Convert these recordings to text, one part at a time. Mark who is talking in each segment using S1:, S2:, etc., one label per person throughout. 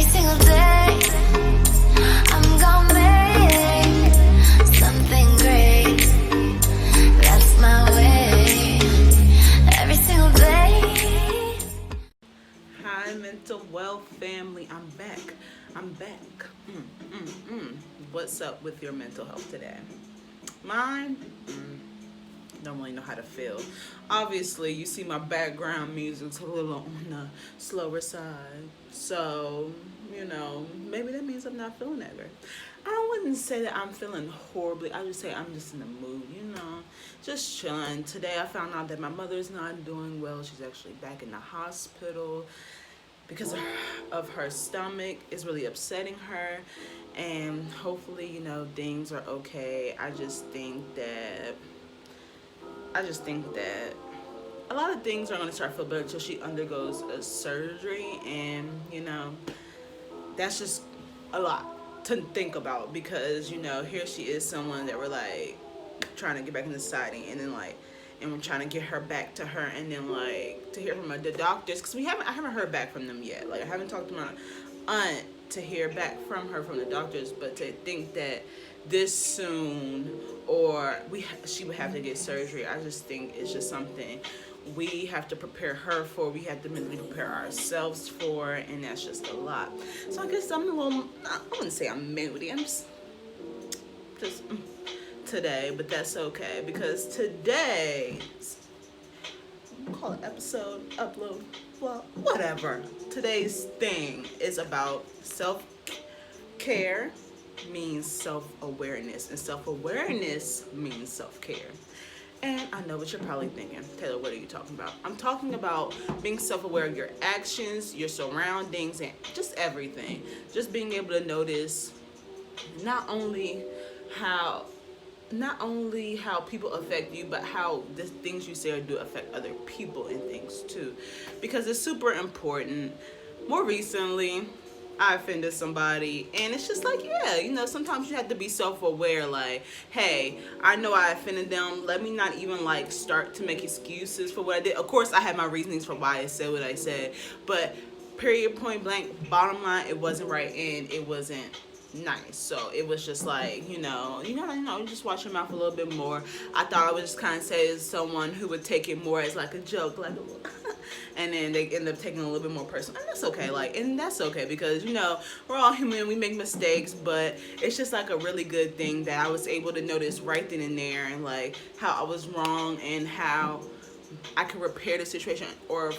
S1: single day I'm gonna make something great. That's my way. Every single day.
S2: Hi, mental wealth family. I'm back. What's up with your mental health today? Mine? Don't really know how to feel. Obviously, you see my background music's a little on the slower side. So, maybe that means I'm not feeling that great. I wouldn't say that I'm feeling horribly. I would say I'm just in the mood, just chilling. Today I found out that my mother's not doing well. She's actually back in the hospital because of her stomach. Is really upsetting her, and hopefully things are okay. I just think that a lot of things are going to start to feel better until she undergoes a surgery, and that's just a lot to think about because here she is, someone that we're like trying to get back in society, and then and we're trying to get her back to her, and then to hear from the doctors, because I haven't heard back from them yet. I haven't talked to my aunt to hear back from her from the doctors, but to think that this soon or she would have to get surgery, I just think it's just something we have to prepare her for. We have to mentally prepare ourselves for, and that's just a lot. So I guess I'm a little, I wouldn't say I'm moody, I'm just today, but that's okay because today, we'll call it episode, upload, well, whatever. Today's thing is about self-care means self-awareness, and self-awareness means self-care. And I know what you're probably thinking, Taylor, what are you talking about? I'm talking about being self-aware of your actions, your surroundings, and just everything. Just being able to notice not only how people affect you, but how the things you say or do affect other people and things too. Because it's super important. More recently, I offended somebody, and it's just sometimes you have to be self-aware, hey, I know I offended them. Let me not even start to make excuses for what I did. Of course, I had my reasonings for why I said what I said, but period, point blank, bottom line, it wasn't right, and it wasn't nice. So it was just just watch your mouth a little bit more. I thought I would just kind of say as someone who would take it more as a joke, and then they end up taking it a little bit more personal, and that's okay. And that's okay because we're all human, we make mistakes, but it's just a really good thing that I was able to notice right then and there, and how I was wrong and how I could repair the situation, or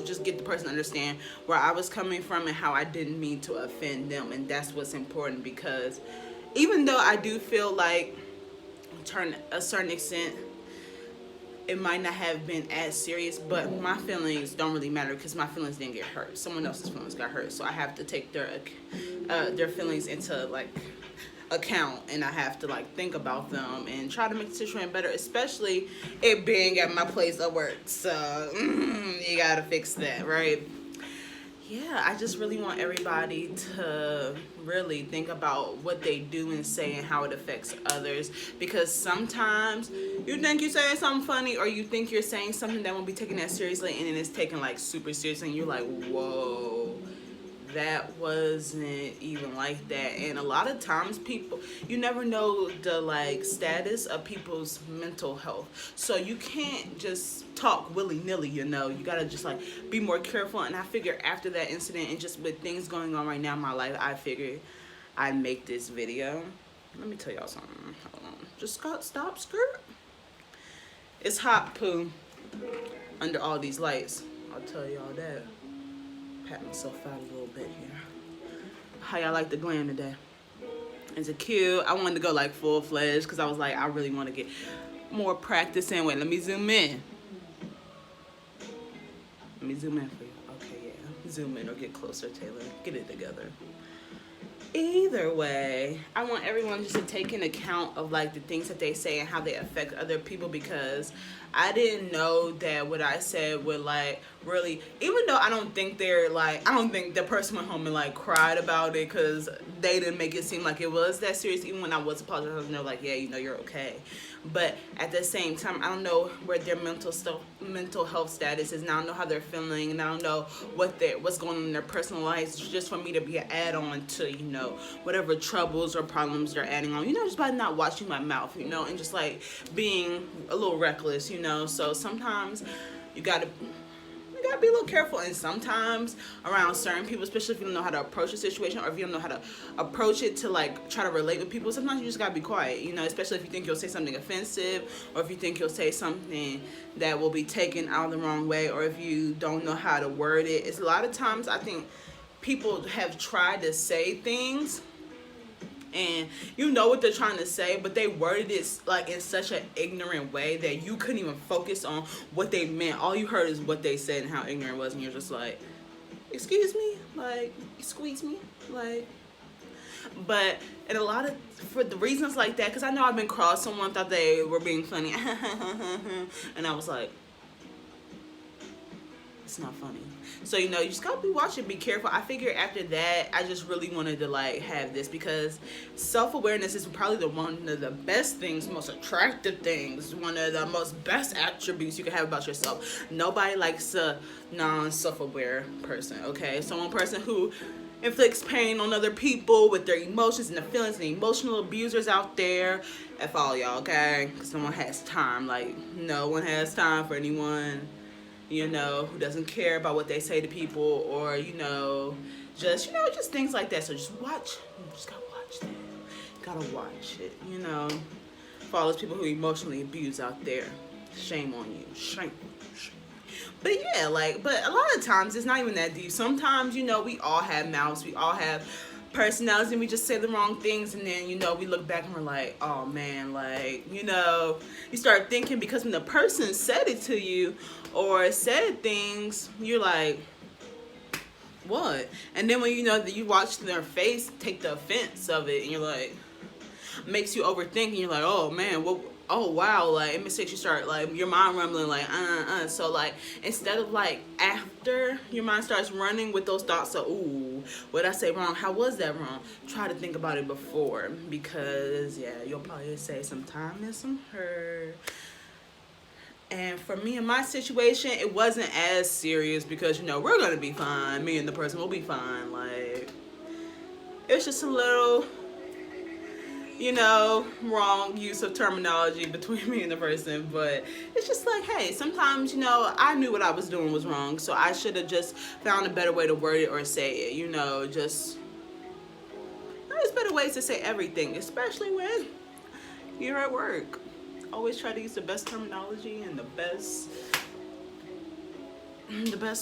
S2: just get the person to understand where I was coming from and how I didn't mean to offend them. And that's what's important, because even though I do feel to a certain extent it might not have been as serious, but my feelings don't really matter because my feelings didn't get hurt. Someone else's feelings got hurt, so I have to take their feelings into account, and I have to think about them and try to make the situation better, especially it being at my place of work. So you gotta fix that, right? Yeah, I just really want everybody to really think about what they do and say and how it affects others, because sometimes you think you're saying something funny, or you think you're saying something that won't be taken that seriously, and then it's taken super seriously, and you're like, whoa, that wasn't even like that. And a lot of times people, you never know the status of people's mental health, so you can't just talk willy-nilly. You gotta just be more careful. And I figure after that incident, and just with things going on right now in my life, I figured I'd make this video. Let me tell y'all something. Hold on, just stop skirt. It's hot poo under all these lights, I'll tell y'all that. Pat myself out a little bit here. How y'all like the glam today? Is it cute? I wanted to go full-fledged because I was I really want to get more practice in. Wait, let me zoom in. Let me zoom in for you. Okay, yeah. Zoom in or get closer, Taylor. Get it together. Either way, I want everyone just to take in account of the things that they say and how they affect other people, because I didn't know that what I said would like really, even though I don't think they're like, I don't think the person went home and like cried about it, because they didn't make it seem like it was that serious. Even when I was apologizing, they're like, yeah, you know, you're okay. But at the same time, I don't know where their mental health status is, and I don't know how they're feeling, and I don't know what's going on in their personal lives, just for me to be an add-on to, you know, whatever troubles or problems they're adding on, you know, just by not watching my mouth, you know, and just like being a little reckless, you know. So sometimes you gotta be a little careful, and sometimes around certain people, especially if you don't know how to approach a situation, or if you don't know how to approach it to like try to relate with people, sometimes you just gotta be quiet, you know, especially if you think you'll say something offensive, or if you think you'll say something that will be taken out the wrong way, or if you don't know how to word it. It's a lot of times I think people have tried to say things and you know what they're trying to say, but they worded it like in such an ignorant way that you couldn't even focus on what they meant. All you heard is what they said and how ignorant it was, and you're just like, excuse me, like, squeeze me, like. But and a lot of, for the reasons like that, because I know I've been crossed, someone thought they were being funny and I was like, it's not funny. So, you know, you just gotta be watching, be careful. I figured after that, I just really wanted to like have this, because self-awareness is probably one of the best things, most attractive things, one of the most best attributes you can have about yourself. Nobody likes a non-self-aware person, okay? So one person who inflicts pain on other people with their emotions and the feelings, and the emotional abusers out there, F all y'all, okay? Because no one has time. Like, no one has time for anyone, you know, who doesn't care about what they say to people, or, you know, just things like that. So just watch. You just gotta watch that. Gotta watch it, you know. For all those people who emotionally abuse out there, shame on you. Shame. But yeah, like, but a lot of times it's not even that deep. Sometimes, you know, we all have mouths. We all have personalities, and we just say the wrong things, and then, you know, we look back and we're like, oh man, like, you know, you start thinking, because when the person said it to you or said things, you're like, what? And then when you know that you watch their face take the offense of it, and you're like, makes you overthink, and you're like, oh man, what? Oh wow, like it makes you start like your mind rumbling like so like instead of like after your mind starts running with those thoughts of, ooh, what did I say wrong, how was that wrong, try to think about it before, because yeah, you'll probably say some time and some hurt. And for me in my situation, it wasn't as serious, because, you know, we're gonna be fine, me and the person will be fine. Like, it's just a little, you know, wrong use of terminology between me and the person. But it's just like, hey, sometimes, you know, I knew what I was doing was wrong, so I should have just found a better way to word it or say it, you know. Just, there's better ways to say everything, especially when you're at work. Always try to use the best terminology and the best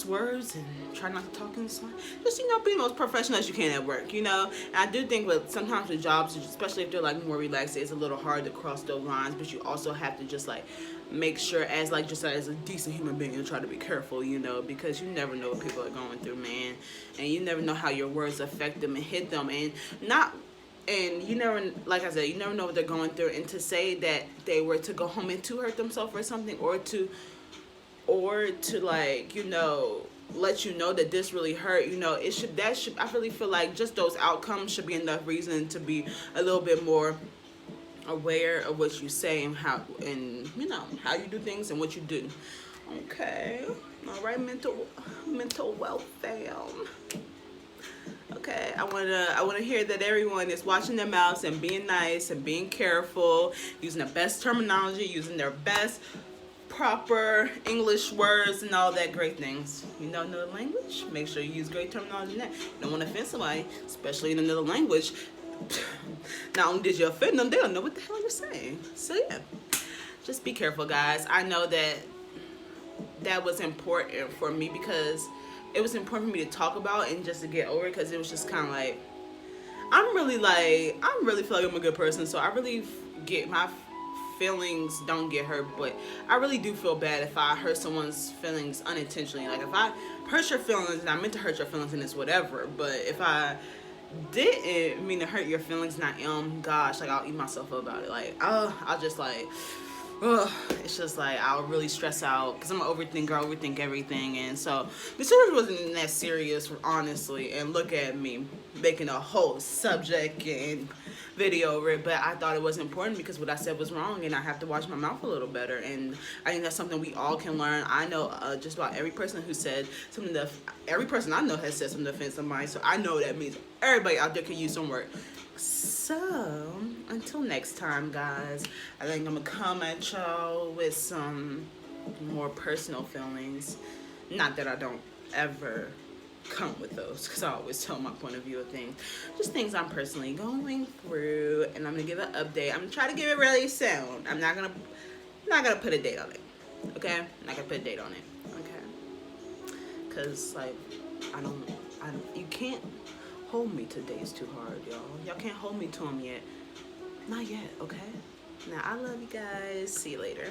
S2: words, and try not to talk in slang. Just, you know, be the most professional as you can at work, you know. And I do think sometimes with jobs, especially if they're like more relaxed, it's a little hard to cross those lines, but you also have to just like make sure, as like just as a decent human being, you try to be careful, you know, because you never know what people are going through, man. And you never know how your words affect them and hit them, and you never, like I said, you never know what they're going through. And to say that they were to go home and to hurt themselves or something, or to like, you know, let you know that this really hurt, you know, I really feel like just those outcomes should be enough reason to be a little bit more aware of what you say, and how, and you know, how you do things and what you do. Okay, all right, mental welfare. Okay, I wanna hear that everyone is watching their mouths and being nice and being careful, using the best terminology, using their best proper English words and all that great things. You know another language? Make sure you use great terminology in that. You don't want to offend somebody, especially in another language. Not only did you offend them, they don't know what the hell you're saying. So yeah, just be careful, guys. I know that was important for me, because it was important for me to talk about and just to get over it, because it was just kind of like, I really feel like I'm a good person, so I really get my feelings don't get hurt, but I really do feel bad if I hurt someone's feelings unintentionally. Like, if I hurt your feelings and I meant to hurt your feelings, and it's whatever, but if I didn't mean to hurt your feelings, not gosh, like, I'll eat myself up about it. Like, I'll just like, ugh, it's just like I'll really stress out because I'm an overthinker, I overthink everything, and so the series wasn't that serious, honestly. And look at me making a whole subject and video over it, but I thought it was important because what I said was wrong, and I have to watch my mouth a little better. And I think that's something we all can learn. I know just about every person who said something that every person I know has said something offensive to mine, so I know that means everybody out there can use some work. So, until next time, guys, I think I'm gonna come at y'all with some more personal feelings. Not that I don't ever come with those, because I always tell my point of view of things. Just things I'm personally going through, and I'm gonna give an update. I'm gonna try to give it really soon. I'm not gonna put a date on it. Okay? I'm not gonna put a date on it. Okay? Because, like, I don't, you can't hold me to days too hard, y'all. Y'all can't hold me to them yet. Not yet, okay? Now, I love you guys. See you later.